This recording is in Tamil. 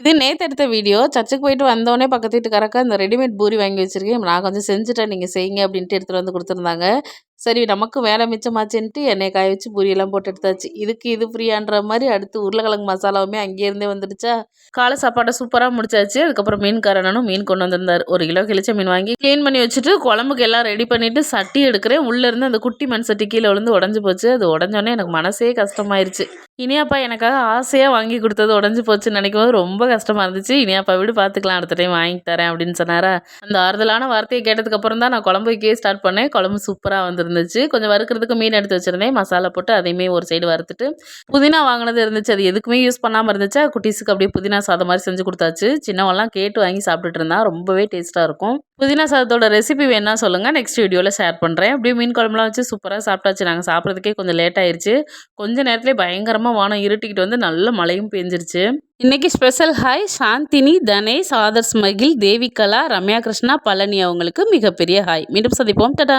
இது நேத்து எடுத்த வீடியோ. சர்ச்சுக்கு போயிட்டு வந்தோனே பக்கத்து வீட்டுக்காரக்கா இந்த ரெடிமேட் பூரி வாங்கி வச்சிருக்கேன். நான் கொஞ்சம் செஞ்சுட்டேன். நீங்க செய்யுங்க அப்டின்ட்டு எடுத்துட்டு வந்து குடுத்துருந்தாங்க. சரி நமக்கு வேலை மிச்சமாச்சேன்ட்டு எண்ணெய காய வச்சு பூரியெல்லாம் போட்டு எடுத்தாச்சு. இதுக்கு இது ஃப்ரீயான்ற மாரி அடுத்து உருளைக்கிழங்கு மசாலாவுமே அங்கேயே இருந்தே வந்துடுச்சா, காலை சாப்பாட சூப்பரா முடிச்சாச்சு. அதுக்கப்புறம் மீன்கார அண்ணனும் மீன் கொண்டு வந்திருந்தாரு. 1 கிலோ கிழிச்ச மீன் வாங்கி கிளீன் பண்ணி வச்சுட்டு குழம்புக்கு எல்லாம் ரெடி பண்ணிட்டு சட்டி எடுக்கிறேன். உள்ள இருந்து அந்த குட்டி மண் சட்டி கீழ விழுந்து உடைஞ்சு போச்சு. அது உடைஞ்சோனே எனக்கு மனசே கஷ்டமாயிருச்சு. இனியாப்பா எனக்காக ஆசையா வாங்கி குடுத்தது உடைஞ்சு போச்சுன்னு நினைக்கும்போது ரொம்ப கஷ்டமா இருந்துச்சு. இனியாப்பா விடு பார்த்துக்கலாம் அடுத்த டைம் வாங்கி தரேன் அப்படின்னு சொன்னாரா. அந்த ஆறுதலான வார்த்தையை கேட்டதுக்கு அப்புறம் தான் நான் குழம்பு வைக்கவே ஸ்டார்ட் பண்ணேன். குழம்பு சூப்பரா வந்திருந்துச்சு. கொஞ்சம் வறுக்கிறதுக்கு மீன் எடுத்து வச்சிருந்தேன். மசாலா போட்டு அதையுமே ஒரு சைடு வறுத்துட்டு, புதினா வாங்கினது இருந்துச்சு. அது எதுக்குமே யூஸ் பண்ணாம இருந்துச்சா, குட்டீஸுக்கு அப்படியே புதினா சாதம் மாதிரி செஞ்சு கொடுத்தாச்சு. சின்னவன்லாம் கேட்டு வாங்கி சாப்பிட்டுட்டு இருந்தான். ரொம்பவே டேஸ்ட்டா இருக்கும். புதினா சாதத்தோட ரெசிபி வேணா சொல்லுங்க. நெக்ஸ்ட் வீடியோல ஷேர் பண்றேன். அப்படியே மீன் குழம்புலாம் வச்சு சூப்பரா சாப்பிட்டாச்சு. நாங்க சாப்பிடுறதுக்கே கொஞ்சம் லேட் ஆயிருச்சு. கொஞ்ச நேரத்திலே பயங்கரமா வானம் இருட்டிக்கிட்டு வந்து நல்ல மழையும் பெஞ்சிருச்சு. இன்னைக்கு ஸ்பெஷல் ஹாய் சாந்தினி, தனேஷ், ஆதர்ஸ், மகில், தேவிகலா, ரம்யா கிருஷ்ணா, பழனி அவங்களுக்கு மிகப்பெரிய ஹாய். மீண்டும் சந்திப்போம். டடா.